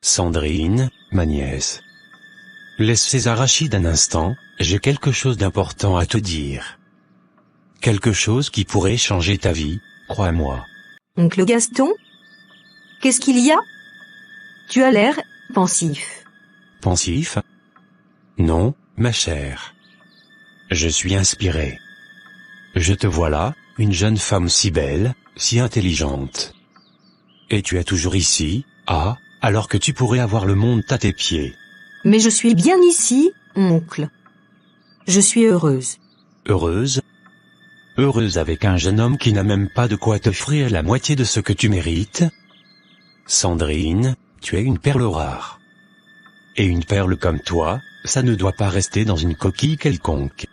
Sandrine, ma nièce. Laisse ces arachides un instant, j'ai quelque chose d'important à te dire. Quelque chose qui pourrait changer ta vie, crois-moi. Oncle Gaston? Qu'est-ce qu'il y a? Tu as l'air pensif. Pensif? Non, ma chère. Je suis inspiré. Je te vois là, une jeune femme si belle, si intelligente. Et tu es toujours ici, alors que tu pourrais avoir le monde à tes pieds. Mais je suis bien ici, oncle. Je suis heureuse. Heureuse? Heureuse avec un jeune homme qui n'a même pas de quoi t'offrir la moitié de ce que tu mérites? Sandrine, tu es une perle rare. Et une perle comme toi, ça ne doit pas rester dans une coquille quelconque.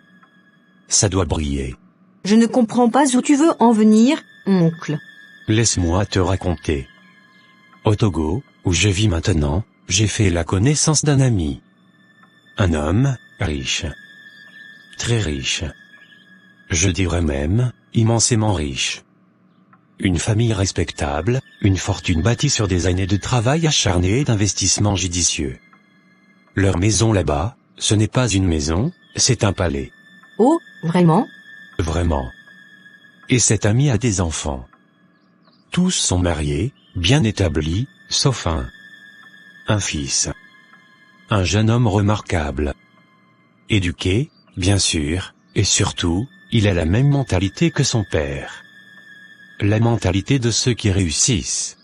Ça doit briller. Je ne comprends pas où tu veux en venir, oncle. Laisse-moi te raconter. Au Togo, où je vis maintenant, j'ai fait la connaissance d'un ami. Un homme, riche. Très riche. Je dirais même, immensément riche. Une famille respectable, une fortune bâtie sur des années de travail acharné et d'investissement judicieux. Leur maison là-bas, ce n'est pas une maison, c'est un palais. Oh, vraiment? Vraiment. Et cet ami a des enfants. Tous sont mariés, bien établis, sauf un fils. Un jeune homme remarquable. Éduqué, bien sûr, et surtout, il a la même mentalité que son père. La mentalité de ceux qui réussissent.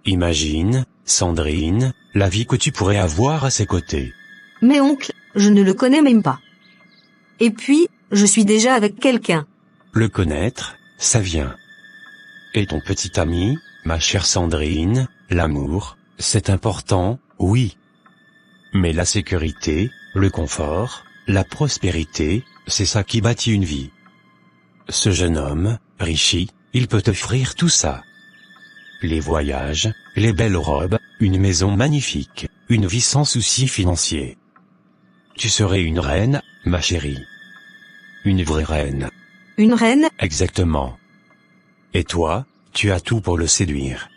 Imagine, Sandrine, la vie que tu pourrais avoir à ses côtés. Mais oncle, je ne le connais même pas. Et puis, je suis déjà avec quelqu'un. Le connaître, ça vient. Et ton petit ami, ma chère Sandrine, l'amour, c'est important, oui. Mais la sécurité, le confort, la prospérité, c'est ça qui bâtit une vie. Ce jeune homme, Richie, il peut t'offrir tout ça. Les voyages, les belles robes, une maison magnifique, une vie sans soucis financiers. Tu serais une reine, ma chérie. Une vraie reine. Une reine? Exactement. Et toi, tu as tout pour le séduire.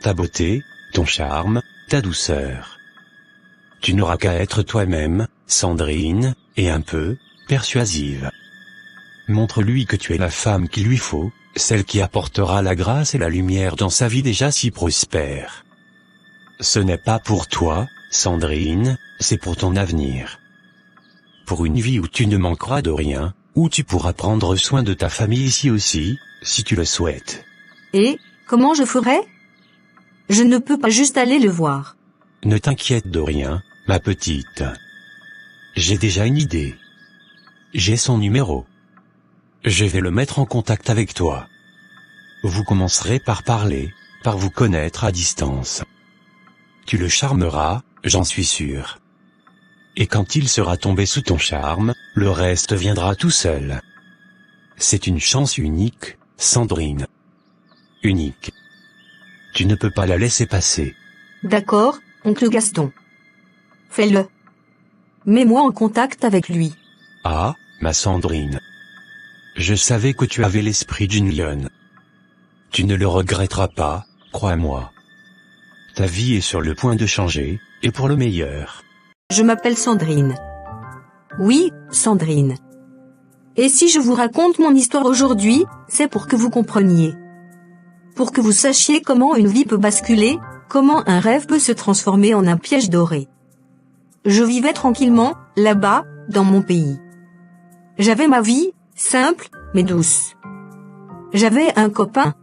Ta beauté, ton charme, ta douceur. Tu n'auras qu'à être toi-même, Sandrine, et un peu, persuasive. Montre-lui que tu es la femme qu'il lui faut, celle qui apportera la grâce et la lumière dans sa vie déjà si prospère. Ce n'est pas pour toi, Sandrine, c'est pour ton avenir. Pour une vie où tu ne manqueras de rien, où tu pourras prendre soin de ta famille ici aussi, si tu le souhaites. Et, comment je ferai? Je ne peux pas juste aller le voir. Ne t'inquiète de rien, ma petite. J'ai déjà une idée. J'ai son numéro. Je vais le mettre en contact avec toi. Vous commencerez par parler, par vous connaître à distance. Tu le charmeras, j'en suis sûr. Et quand il sera tombé sous ton charme, le reste viendra tout seul. C'est une chance unique, Sandrine. Unique. Tu ne peux pas la laisser passer. D'accord, oncle Gaston. Fais-le. Mets-moi en contact avec lui. Ah, ma Sandrine. Je savais que tu avais l'esprit d'une lionne. Tu ne le regretteras pas, crois-moi. Ta vie est sur le point de changer, et pour le meilleur. Je m'appelle Sandrine. Oui, Sandrine. Et si je vous raconte mon histoire aujourd'hui, c'est pour que vous compreniez. Pour que vous sachiez comment une vie peut basculer, comment un rêve peut se transformer en un piège doré. Je vivais tranquillement, là-bas, dans mon pays. J'avais ma vie, simple, mais douce. J'avais un copain.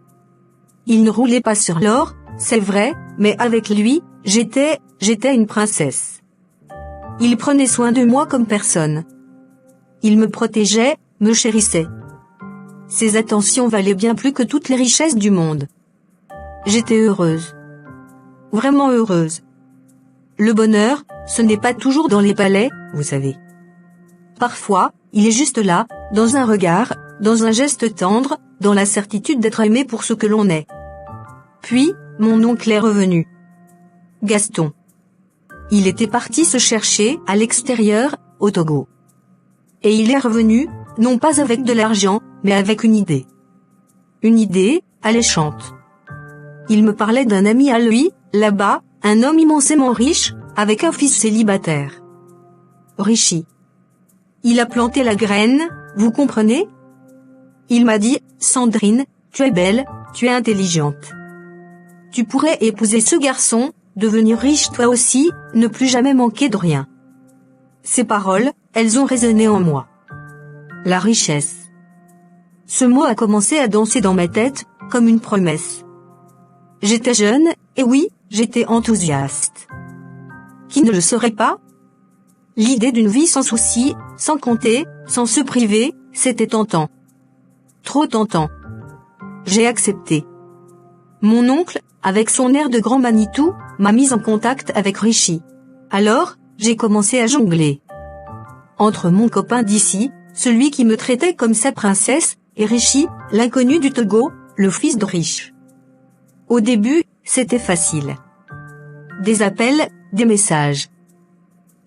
Il ne roulait pas sur l'or, c'est vrai, mais avec lui, j'étais une princesse. Il prenait soin de moi comme personne. Il me protégeait, me chérissait. Ses attentions valaient bien plus que toutes les richesses du monde. J'étais heureuse. Vraiment heureuse. Le bonheur, ce n'est pas toujours dans les palais, vous savez. Parfois, il est juste là, dans un regard, dans un geste tendre, dans la certitude d'être aimé pour ce que l'on est. Puis, mon oncle est revenu. Gaston. Il était parti se chercher à l'extérieur, au Togo. Et il est revenu, non pas avec de l'argent, mais avec une idée. Une idée, alléchante. Il me parlait d'un ami à lui, là-bas, un homme immensément riche, avec un fils célibataire. Rishi. Il a planté la graine, vous comprenez? Il m'a dit, Sandrine, tu es belle, tu es intelligente. Tu pourrais épouser ce garçon, devenir riche toi aussi, ne plus jamais manquer de rien. Ces paroles, elles ont résonné en moi. La richesse. Ce mot a commencé à danser dans ma tête, comme une promesse. J'étais jeune, et oui, j'étais enthousiaste. Qui ne le serait pas? L'idée d'une vie sans soucis, sans compter, sans se priver, c'était tentant. Trop tentant. J'ai accepté. Mon oncle, avec son air de grand Manitou, m'a mise en contact avec Rishi. Alors, j'ai commencé à jongler. Entre mon copain d'ici, celui qui me traitait comme sa princesse, et Rishi, l'inconnu du Togo, le fils de riche. Au début, c'était facile. Des appels, des messages.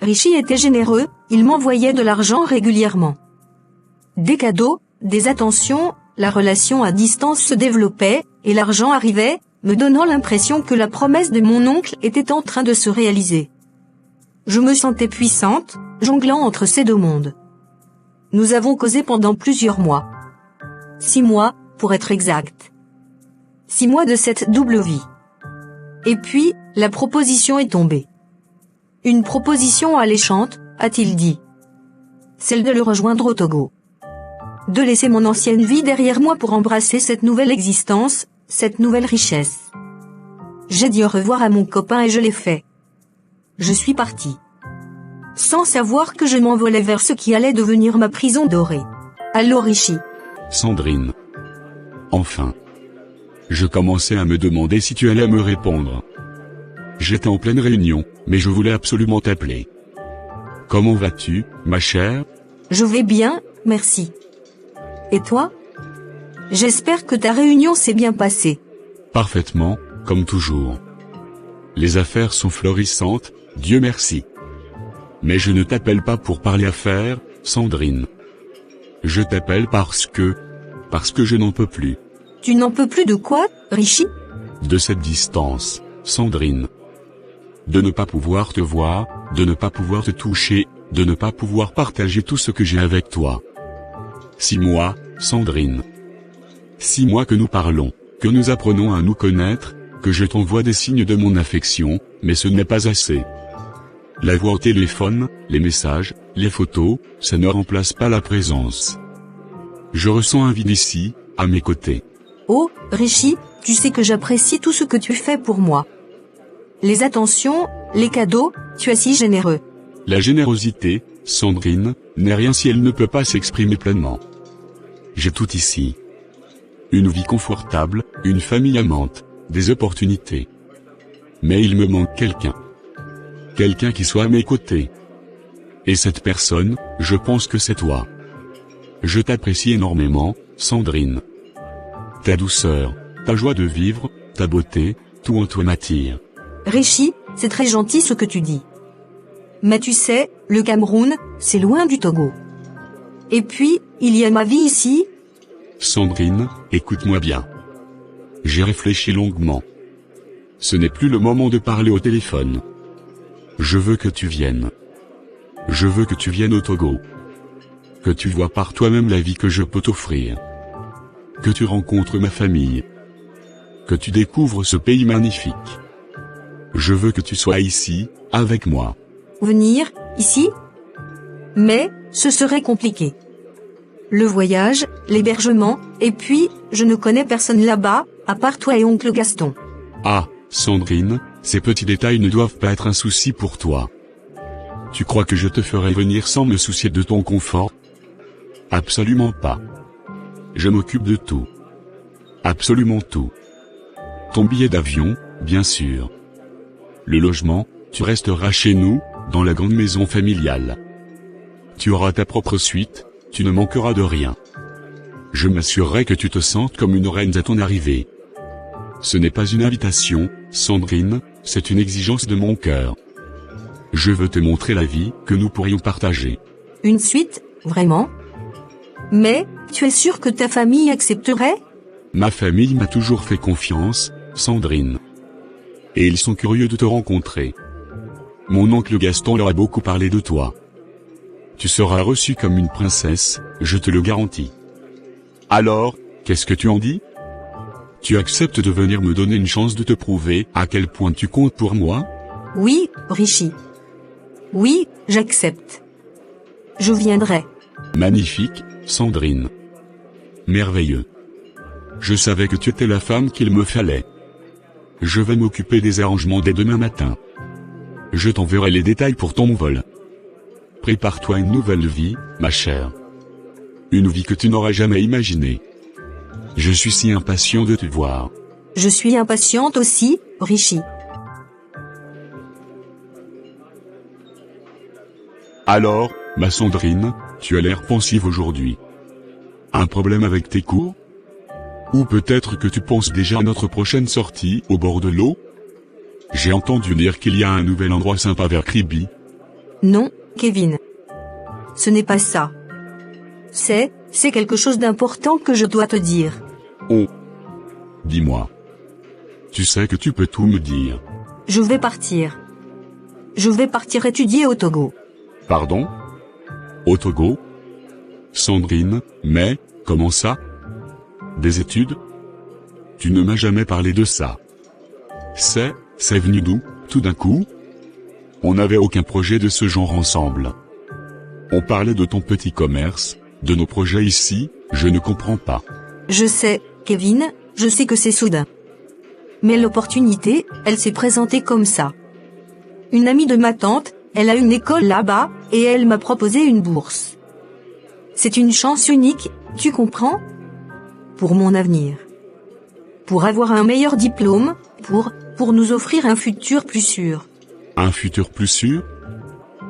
Rishi était généreux, il m'envoyait de l'argent régulièrement. Des cadeaux, des attentions, la relation à distance se développait, et l'argent arrivait, me donnant l'impression que la promesse de mon oncle était en train de se réaliser. Je me sentais puissante, jonglant entre ces deux mondes. Nous avons causé pendant plusieurs mois. 6 mois, pour être exact. 6 mois de cette double vie. Et puis, la proposition est tombée. Une proposition alléchante, a-t-il dit. Celle de le rejoindre au Togo. De laisser mon ancienne vie derrière moi pour embrasser cette nouvelle existence, cette nouvelle richesse. J'ai dit au revoir à mon copain et je l'ai fait. Je suis parti. Sans savoir que je m'envolais vers ce qui allait devenir ma prison dorée. Allô Rishi. Sandrine. Enfin. Je commençais à me demander si tu allais me répondre. J'étais en pleine réunion, mais je voulais absolument t'appeler. Comment vas-tu, ma chère? Je vais bien, merci. Et toi? J'espère que ta réunion s'est bien passée. Parfaitement, comme toujours. Les affaires sont florissantes, Dieu merci. Mais je ne t'appelle pas pour parler affaires, Sandrine. Je t'appelle parce que je n'en peux plus. Tu n'en peux plus de quoi, Rishi? De cette distance, Sandrine. De ne pas pouvoir te voir, de ne pas pouvoir te toucher, de ne pas pouvoir partager tout ce que j'ai avec toi. 6 mois, Sandrine. 6 mois que nous parlons, que nous apprenons à nous connaître, que je t'envoie des signes de mon affection, mais ce n'est pas assez. La voix au téléphone, les messages, les photos, ça ne remplace pas la présence. Je ressens un vide ici, à mes côtés. Oh, Rishi, tu sais que j'apprécie tout ce que tu fais pour moi. Les attentions, les cadeaux, tu es si généreux. La générosité, Sandrine, n'est rien si elle ne peut pas s'exprimer pleinement. J'ai tout ici. Une vie confortable, une famille amante, des opportunités. Mais il me manque quelqu'un. Quelqu'un qui soit à mes côtés. Et cette personne, je pense que c'est toi. Je t'apprécie énormément, Sandrine. Ta douceur, ta joie de vivre, ta beauté, tout en toi m'attire. Rishi, c'est très gentil ce que tu dis. Mais tu sais, le Cameroun, c'est loin du Togo. Et puis, il y a ma vie ici. Sandrine, écoute-moi bien. J'ai réfléchi longuement. Ce n'est plus le moment de parler au téléphone. Je veux que tu viennes. Je veux que tu viennes au Togo. Que tu vois par toi-même la vie que je peux t'offrir. Que tu rencontres ma famille. Que tu découvres ce pays magnifique. Je veux que tu sois ici, avec moi. Venir, ici? Mais, ce serait compliqué. Le voyage, l'hébergement, et puis, je ne connais personne là-bas, à part toi et oncle Gaston. Ah, Sandrine, ces petits détails ne doivent pas être un souci pour toi. Tu crois que je te ferai venir sans me soucier de ton confort? Absolument pas. Je m'occupe de tout. Absolument tout. Ton billet d'avion, bien sûr. Le logement, tu resteras chez nous, dans la grande maison familiale. Tu auras ta propre suite, tu ne manqueras de rien. Je m'assurerai que tu te sentes comme une reine à ton arrivée. Ce n'est pas une invitation, Sandrine, c'est une exigence de mon cœur. Je veux te montrer la vie que nous pourrions partager. Une suite, vraiment? Mais, tu es sûr que ta famille accepterait? Ma famille m'a toujours fait confiance, Sandrine. et ils sont curieux de te rencontrer. Mon oncle Gaston leur a beaucoup parlé de toi. Tu seras reçue comme une princesse, je te le garantis. Alors, qu'est-ce que tu en dis? Tu acceptes de venir me donner une chance de te prouver à quel point tu comptes pour moi? Oui, Richie. Oui, j'accepte. Je viendrai. Magnifique, Sandrine. Merveilleux. Je savais que tu étais la femme qu'il me fallait. Je vais m'occuper des arrangements dès demain matin. Je t'enverrai les détails pour ton vol. Prépare-toi une nouvelle vie, ma chère. Une vie que tu n'auras jamais imaginée. Je suis si impatient de te voir. Je suis impatiente aussi, Richie. Alors, ma Sandrine, tu as l'air pensive aujourd'hui. Un problème avec tes cours? Ou peut-être que tu penses déjà à notre prochaine sortie au bord de l'eau? J'ai entendu dire qu'il y a un nouvel endroit sympa vers Kribi. Non, Kevin. Ce n'est pas ça. C'est quelque chose d'important que je dois te dire. Oh. Dis-moi. Tu sais que tu peux tout me dire. Je vais partir. Je vais partir étudier au Togo. Pardon? Au Togo? Sandrine, mais, comment ça? Des études? Tu ne m'as jamais parlé de ça. C'est venu d'où, tout d'un coup? On n'avait aucun projet de ce genre ensemble. On parlait de ton petit commerce, de nos projets ici, je ne comprends pas. Je sais, Kevin, je sais que c'est soudain. Mais l'opportunité, elle s'est présentée comme ça. Une amie de ma tante, elle a une école là-bas, et elle m'a proposé une bourse. C'est une chance unique, tu comprends? Pour mon avenir. Pour avoir un meilleur diplôme, pour nous offrir un futur plus sûr. Un futur plus sûr?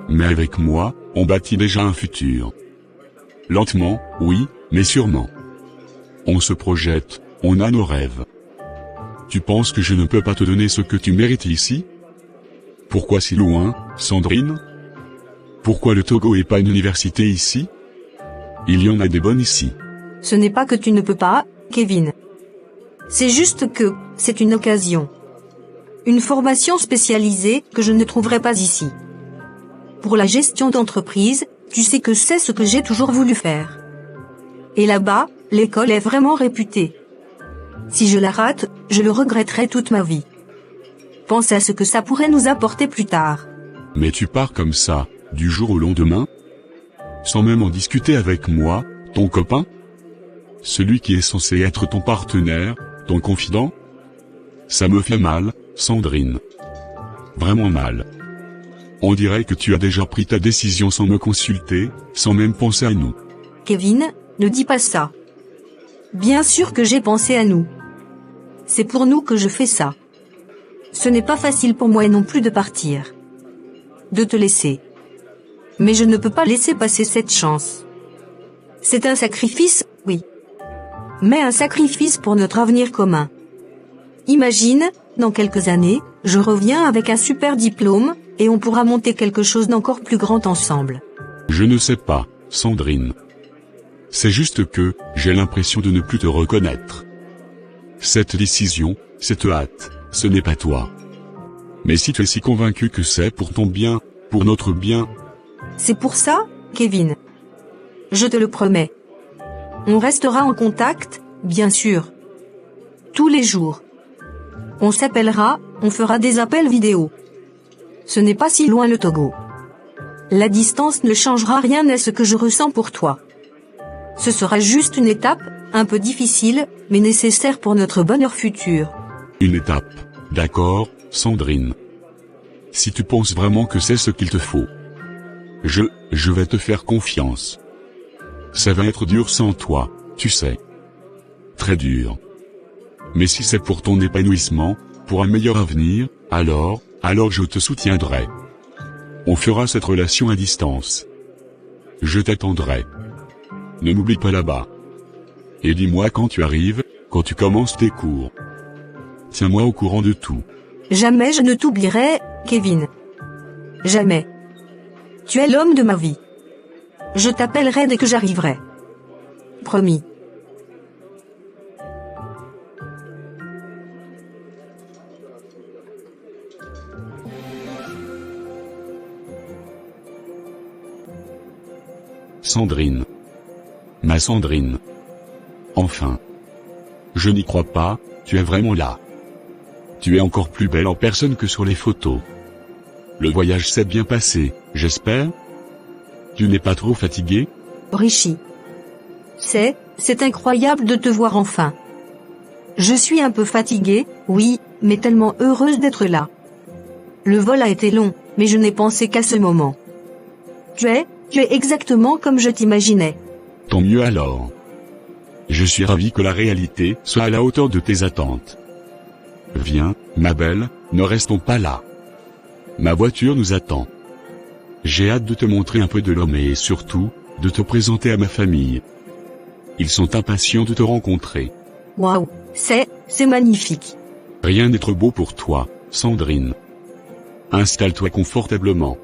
Mais avec moi, on bâtit déjà un futur. Lentement, oui, mais sûrement. On se projette, on a nos rêves. Tu penses que je ne peux pas te donner ce que tu mérites ici? Pourquoi si loin, Sandrine? Pourquoi le Togo et pas une université ici? Il y en a des bonnes ici. Ce n'est pas que tu ne peux pas, Kevin. C'est juste que, c'est une occasion. Une formation spécialisée que je ne trouverai pas ici. Pour la gestion d'entreprise, tu sais que c'est ce que j'ai toujours voulu faire. Et là-bas, l'école est vraiment réputée. Si je la rate, je le regretterai toute ma vie. Pense à ce que ça pourrait nous apporter plus tard. Mais tu pars comme ça, du jour au lendemain? Sans même en discuter avec moi, ton copain? Celui qui est censé être ton partenaire, ton confident? Ça me fait mal, Sandrine. Vraiment mal. On dirait que tu as déjà pris ta décision sans me consulter, sans même penser à nous. Kevin, ne dis pas ça. Bien sûr que j'ai pensé à nous. C'est pour nous que je fais ça. Ce n'est pas facile pour moi non plus de partir. De te laisser. Mais je ne peux pas laisser passer cette chance. C'est un sacrifice, oui. Mais un sacrifice pour notre avenir commun. Imagine, dans quelques années, je reviens avec un super diplôme, et on pourra monter quelque chose d'encore plus grand ensemble. Je ne sais pas, Sandrine. C'est juste que, j'ai l'impression de ne plus te reconnaître. Cette décision, cette hâte, ce n'est pas toi. Mais si tu es si convaincu que c'est pour ton bien, pour notre bien... C'est pour ça, Kevin. Je te le promets. On restera en contact, bien sûr. Tous les jours. On s'appellera, on fera des appels vidéo. Ce n'est pas si loin le Togo. La distance ne changera rien à ce que je ressens pour toi. Ce sera juste une étape, un peu difficile, mais nécessaire pour notre bonheur futur. Une étape, d'accord, Sandrine. Si tu penses vraiment que c'est ce qu'il te faut. Je vais te faire confiance. Ça va être dur sans toi, tu sais. Très dur. Mais si c'est pour ton épanouissement, pour un meilleur avenir, alors je te soutiendrai. On fera cette relation à distance. Je t'attendrai. Ne m'oublie pas là-bas. Et dis-moi quand tu arrives, quand tu commences tes cours. Tiens-moi au courant de tout. Jamais je ne t'oublierai, Kevin. Jamais. Tu es l'homme de ma vie. Je t'appellerai dès que j'arriverai. Promis. Sandrine. Ma Sandrine. Enfin. Je n'y crois pas, tu es vraiment là. Tu es encore plus belle en personne que sur les photos. Le voyage s'est bien passé, j'espère? Tu n'es pas trop fatigué? Rishi. C'est incroyable de te voir enfin. Je suis un peu fatiguée, oui, mais tellement heureuse d'être là. Le vol a été long, mais je n'ai pensé qu'à ce moment. Tu es exactement comme je t'imaginais. Tant mieux alors. Je suis ravi que la réalité soit à la hauteur de tes attentes. Viens, ma belle, ne restons pas là. Ma voiture nous attend. J'ai hâte de te montrer un peu de l'homme et surtout, de te présenter à ma famille. Ils sont impatients de te rencontrer. Waouh, c'est magnifique. Rien n'est trop beau pour toi, Sandrine. Installe-toi confortablement.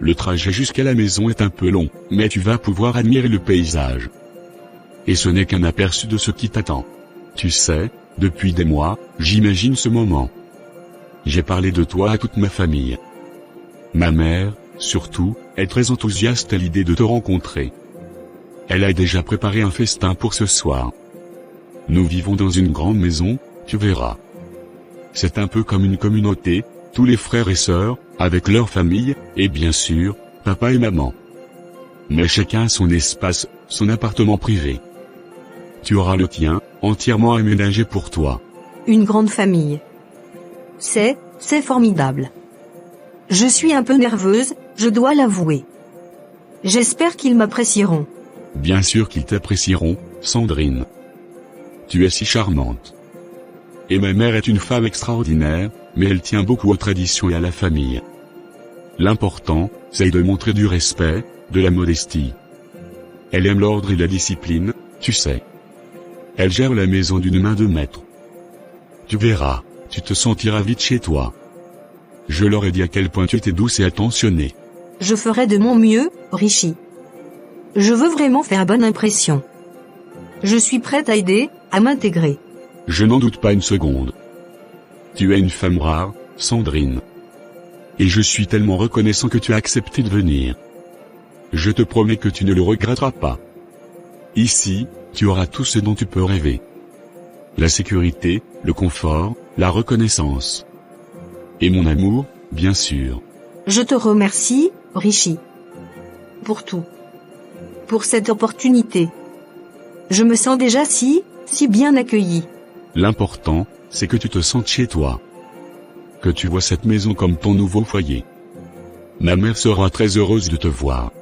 Le trajet jusqu'à la maison est un peu long, mais tu vas pouvoir admirer le paysage. Et ce n'est qu'un aperçu de ce qui t'attend. Tu sais, depuis des mois, j'imagine ce moment. J'ai parlé de toi à toute ma famille. Ma mère, surtout, est très enthousiaste à l'idée de te rencontrer. Elle a déjà préparé un festin pour ce soir. Nous vivons dans une grande maison, tu verras. C'est un peu comme une communauté, tous les frères et sœurs, avec leur famille, et bien sûr, papa et maman. Mais chacun a son espace, son appartement privé. Tu auras le tien, entièrement aménagé pour toi. Une grande famille. C'est formidable. Je suis un peu nerveuse, je dois l'avouer. J'espère qu'ils m'apprécieront. Bien sûr qu'ils t'apprécieront, Sandrine. Tu es si charmante. Et ma mère est une femme extraordinaire, mais elle tient beaucoup aux traditions et à la famille. L'important, c'est de montrer du respect, de la modestie. Elle aime l'ordre et la discipline, tu sais. Elle gère la maison d'une main de maître. Tu verras, tu te sentiras vite chez toi. Je leur ai dit à quel point tu étais douce et attentionnée. Je ferai de mon mieux, Rishi. Je veux vraiment faire bonne impression. Je suis prête à aider, à m'intégrer. Je n'en doute pas une seconde. Tu es une femme rare, Sandrine. Et je suis tellement reconnaissant que tu as accepté de venir. Je te promets que tu ne le regretteras pas. Ici, tu auras tout ce dont tu peux rêver. La sécurité, le confort, la reconnaissance. Et mon amour, bien sûr. Je te remercie, Rishi. Pour tout. Pour cette opportunité. Je me sens déjà si bien accueillie. L'important, c'est que tu te sentes chez toi. Que tu vois cette maison comme ton nouveau foyer. Ma mère sera très heureuse de te voir.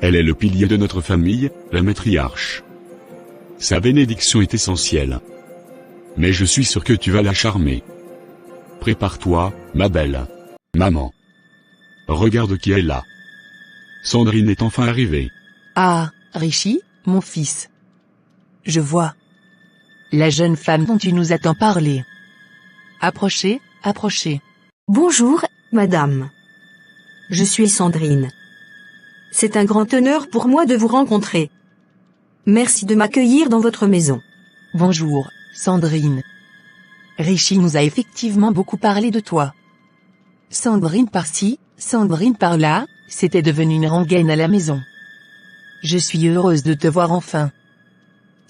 Elle est le pilier de notre famille, la matriarche. Sa bénédiction est essentielle. Mais je suis sûr que tu vas la charmer. Prépare-toi, ma belle. Maman. Regarde qui est là. Sandrine est enfin arrivée. Ah, Rishi, mon fils. Je vois. La jeune femme dont tu nous as tant parlé. Approchez, approchez. Bonjour, madame. Je suis Sandrine. C'est un grand honneur pour moi de vous rencontrer. Merci de m'accueillir dans votre maison. Bonjour, Sandrine. Rishi nous a effectivement beaucoup parlé de toi. Sandrine par-ci, Sandrine par-là, c'était devenu une rengaine à la maison. Je suis heureuse de te voir enfin.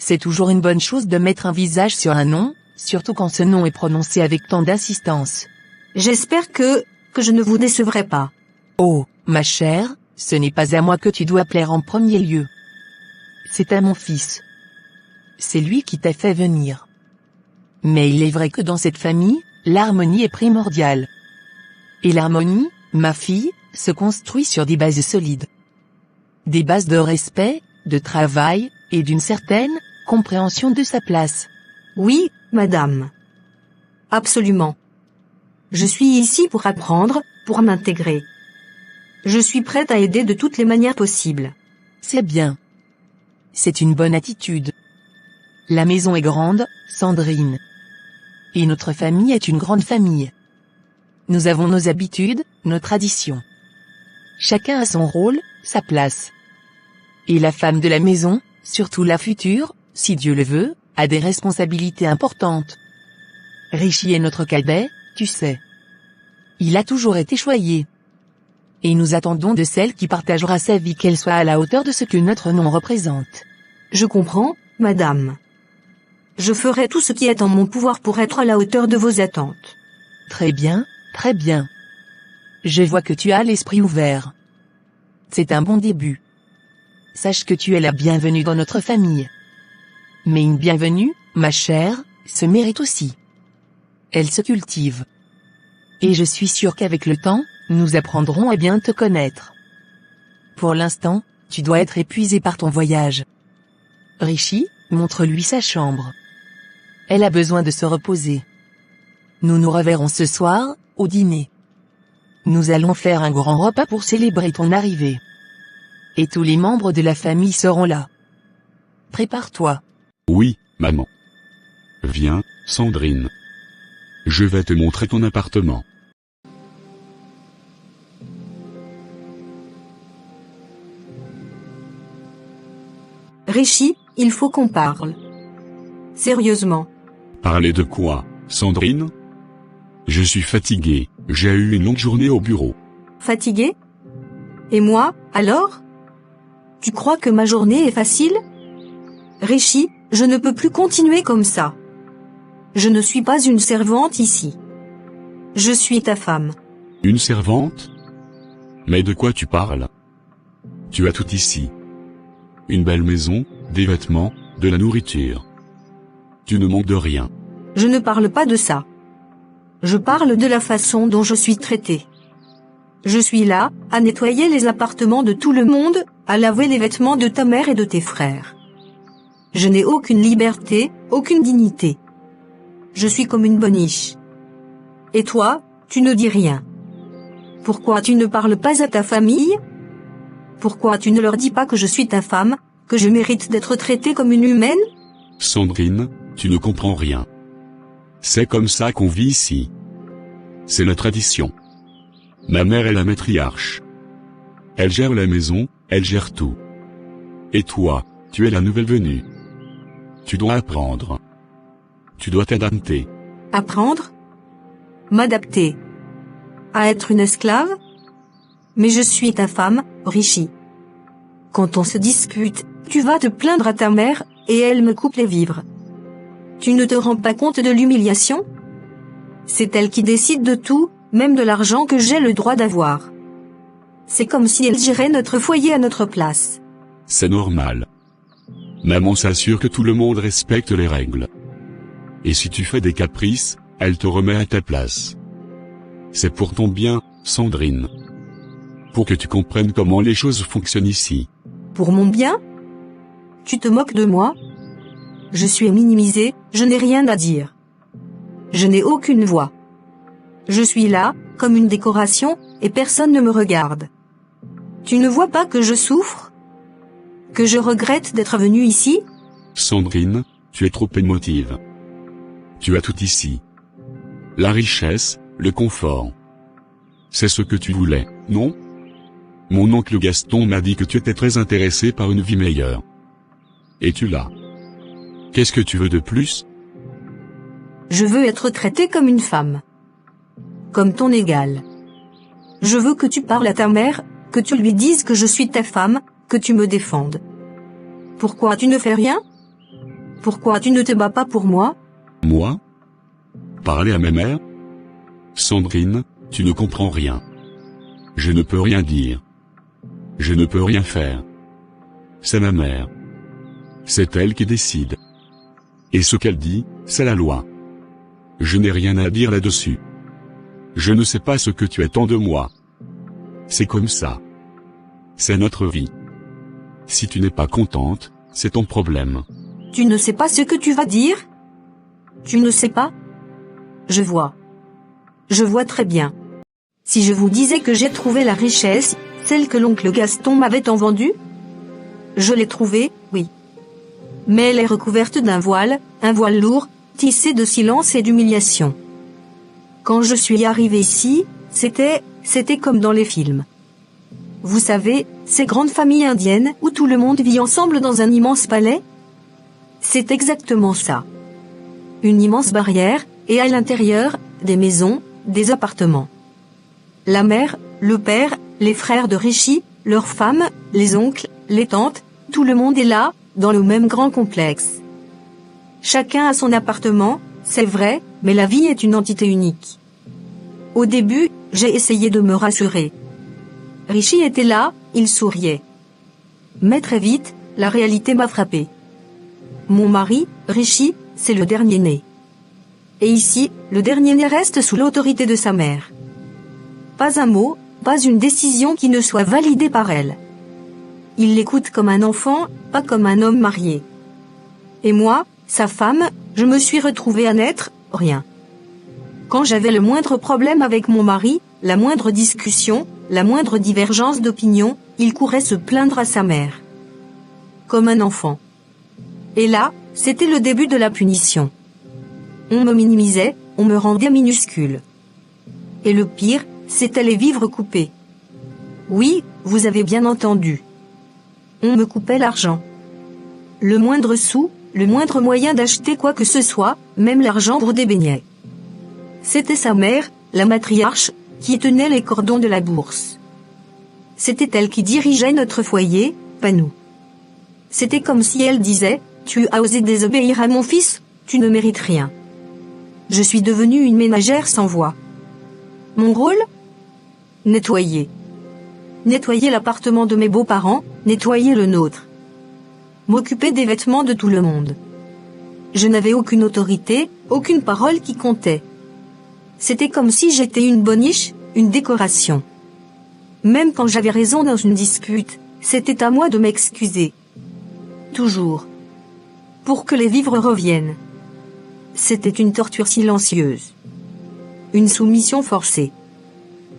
C'est toujours une bonne chose de mettre un visage sur un nom, surtout quand ce nom est prononcé avec tant d'insistance. J'espère que je ne vous décevrai pas. Oh, ma chère, ce n'est pas à moi que tu dois plaire en premier lieu. C'est à mon fils. C'est lui qui t'a fait venir. Mais il est vrai que dans cette famille, l'harmonie est primordiale. Et l'harmonie, ma fille, se construit sur des bases solides. Des bases de respect, de travail, et d'une certaine compréhension de sa place. Oui, madame. Absolument. Je suis ici pour apprendre, pour m'intégrer. Je suis prête à aider de toutes les manières possibles. C'est bien. C'est une bonne attitude. La maison est grande, Sandrine. Et notre famille est une grande famille. Nous avons nos habitudes, nos traditions. Chacun a son rôle, sa place. Et la femme de la maison, surtout la future, si Dieu le veut, a des responsabilités importantes. Rishi est notre cadet, tu sais. Il a toujours été choyé. Et nous attendons de celle qui partagera sa vie qu'elle soit à la hauteur de ce que notre nom représente. Je comprends, madame. Je ferai tout ce qui est en mon pouvoir pour être à la hauteur de vos attentes. Très bien, très bien. Je vois que tu as l'esprit ouvert. C'est un bon début. Sache que tu es la bienvenue dans notre famille. Mais une bienvenue, ma chère, se mérite aussi. Elle se cultive. Et je suis sûre qu'avec le temps, nous apprendrons à bien te connaître. Pour l'instant, tu dois être épuisé par ton voyage. Rishi, montre-lui sa chambre. Elle a besoin de se reposer. Nous nous reverrons ce soir, au dîner. Nous allons faire un grand repas pour célébrer ton arrivée. Et tous les membres de la famille seront là. Prépare-toi. Oui, maman. Viens, Sandrine. Je vais te montrer ton appartement. Rishi, il faut qu'on parle. Sérieusement. Parler de quoi, Sandrine? Je suis fatigué, j'ai eu une longue journée au bureau. Fatigué? Et moi, alors? Tu crois que ma journée est facile? Rishi, je ne peux plus continuer comme ça. Je ne suis pas une servante ici. Je suis ta femme. Une servante? Mais de quoi tu parles? Tu as tout ici. Une belle maison, des vêtements, de la nourriture. Tu ne manques de rien. Je ne parle pas de ça. Je parle de la façon dont je suis traitée. Je suis là, à nettoyer les appartements de tout le monde, à laver les vêtements de ta mère et de tes frères. Je n'ai aucune liberté, aucune dignité. Je suis comme une boniche. Et toi, tu ne dis rien. Pourquoi tu ne parles pas à ta famille? Pourquoi tu ne leur dis pas que je suis ta femme, que je mérite d'être traitée comme une humaine? Sandrine, tu ne comprends rien. C'est comme ça qu'on vit ici. C'est la tradition. Ma mère est la matriarche. Elle gère la maison, elle gère tout. Et toi, tu es la nouvelle venue. Tu dois apprendre. Tu dois t'adapter. Apprendre? M'adapter? À être une esclave? Mais je suis ta femme, Rishi. Quand on se dispute, tu vas te plaindre à ta mère, et elle me coupe les vivres. Tu ne te rends pas compte de l'humiliation? C'est elle qui décide de tout, même de l'argent que j'ai le droit d'avoir. C'est comme si elle gérait notre foyer à notre place. C'est normal. Maman s'assure que tout le monde respecte les règles. Et si tu fais des caprices, elle te remet à ta place. C'est pour ton bien, Sandrine. Pour que tu comprennes comment les choses fonctionnent ici. Pour mon bien? Tu te moques de moi? Je suis minimisée, je n'ai rien à dire. Je n'ai aucune voix. Je suis là, comme une décoration, et personne ne me regarde. Tu ne vois pas que je souffre? Que je regrette d'être venue ici? Sandrine, tu es trop émotive. Tu as tout ici. La richesse, le confort. C'est ce que tu voulais, non? Mon oncle Gaston m'a dit que tu étais très intéressé par une vie meilleure. Et tu l'as. Qu'est-ce que tu veux de plus? Je veux être traitée comme une femme. Comme ton égale. Je veux que tu parles à ta mère, que tu lui dises que je suis ta femme, que tu me défendes. Pourquoi tu ne fais rien? Pourquoi tu ne te bats pas pour moi? Moi? Parler à ma mère? Sandrine, tu ne comprends rien. Je ne peux rien dire. Je ne peux rien faire. C'est ma mère. C'est elle qui décide. Et ce qu'elle dit, c'est la loi. Je n'ai rien à dire là-dessus. Je ne sais pas ce que tu attends de moi. C'est comme ça. C'est notre vie. Si tu n'es pas contente, c'est ton problème. Tu ne sais pas ce que tu vas dire? Tu ne sais pas? Je vois. Je vois très bien. Si je vous disais que j'ai trouvé la richesse, celle que l'oncle Gaston m'avait tant vendue? Je l'ai trouvée, oui. Mais elle est recouverte d'un voile, un voile lourd, tissé de silence et d'humiliation. Quand je suis arrivée ici, c'était comme dans les films. Vous savez, ces grandes familles indiennes où tout le monde vit ensemble dans un immense palais? C'est exactement ça. Une immense barrière, et à l'intérieur, des maisons, des appartements. La mère, le père, les frères de Rishi, leurs femmes, les oncles, les tantes, tout le monde est là, dans le même grand complexe. Chacun a son appartement, c'est vrai, mais la vie est une entité unique. Au début, j'ai essayé de me rassurer. Rishi était là, il souriait. Mais très vite, la réalité m'a frappé. Mon mari, Rishi, c'est le dernier né. Et ici, le dernier né reste sous l'autorité de sa mère. Pas un mot, pas une décision qui ne soit validée par elle. Il l'écoute comme un enfant, pas comme un homme marié. Et moi, sa femme, je me suis retrouvée à n'être rien. Quand j'avais le moindre problème avec mon mari, la moindre discussion, la moindre divergence d'opinion, il courait se plaindre à sa mère. Comme un enfant. Et là, c'était le début de la punition. On me minimisait, on me rendait minuscule. Et le pire, c'était les vivres coupés. Oui, vous avez bien entendu. On me coupait l'argent. Le moindre sou, le moindre moyen d'acheter quoi que ce soit, même l'argent pour des beignets. C'était sa mère, la matriarche, qui tenait les cordons de la bourse. C'était elle qui dirigeait notre foyer, pas nous. C'était comme si elle disait, « Tu as osé désobéir à mon fils, tu ne mérites rien. » Je suis devenue une ménagère sans voix. Mon rôle ? Nettoyer. Nettoyer l'appartement de mes beaux-parents, nettoyer le nôtre. M'occuper des vêtements de tout le monde. Je n'avais aucune autorité, aucune parole qui comptait. C'était comme si j'étais une boniche, une décoration. Même quand j'avais raison dans une dispute, c'était à moi de m'excuser. Toujours. Pour que les vivres reviennent. C'était une torture silencieuse. Une soumission forcée.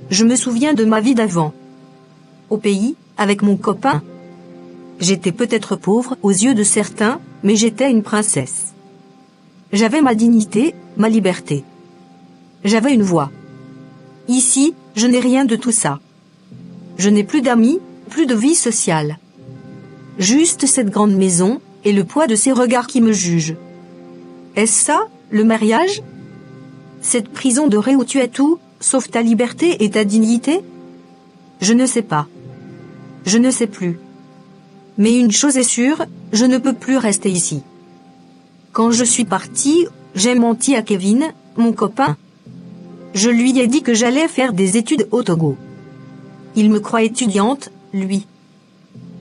Je me souviens de ma vie d'avant. Au pays, avec mon copain. J'étais peut-être pauvre aux yeux de certains, mais j'étais une princesse. J'avais ma dignité, ma liberté. J'avais une voix. Ici, je n'ai rien de tout ça. Je n'ai plus d'amis, plus de vie sociale. Juste cette grande maison, et le poids de ces regards qui me jugent. Est-ce ça, le mariage ? Cette prison dorée où tu as tout, sauf ta liberté et ta dignité ? Je ne sais pas. Je ne sais plus. Mais une chose est sûre, je ne peux plus rester ici. Quand je suis partie, j'ai menti à Kevin, mon copain. Je lui ai dit que j'allais faire des études au Togo. Il me croit étudiante, lui.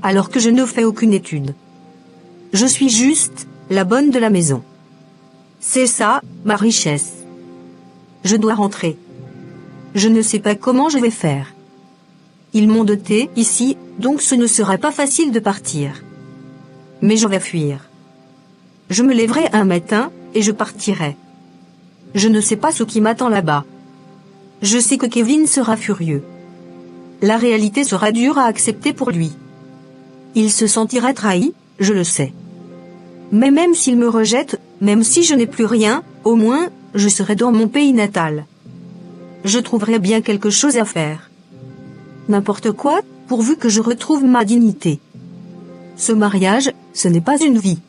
Alors que je ne fais aucune étude. Je suis juste la bonne de la maison. C'est ça, ma richesse. Je dois rentrer. Je ne sais pas comment je vais faire. Ils m'ont doté ici, donc ce ne sera pas facile de partir. Mais je vais fuir. Je me lèverai un matin, et je partirai. Je ne sais pas ce qui m'attend là-bas. Je sais que Kevin sera furieux. La réalité sera dure à accepter pour lui. Il se sentira trahi, je le sais. Mais même s'il me rejette, même si je n'ai plus rien, au moins, je serai dans mon pays natal. Je trouverai bien quelque chose à faire. N'importe quoi, pourvu que je retrouve ma dignité. Ce mariage, ce n'est pas une vie.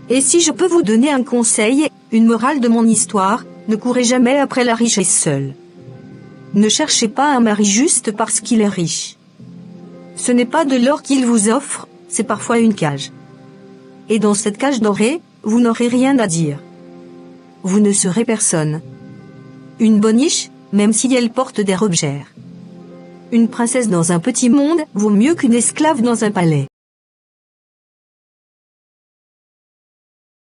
Et si je peux vous donner un conseil, une morale de mon histoire, ne courez jamais après la richesse seule. Ne cherchez pas un mari juste parce qu'il est riche. Ce n'est pas de l'or qu'il vous offre, c'est parfois une cage. Et dans cette cage dorée, vous n'aurez rien à dire. Vous ne serez personne. Une boniche, même si elle porte des robes chères. Une princesse dans un petit monde vaut mieux qu'une esclave dans un palais.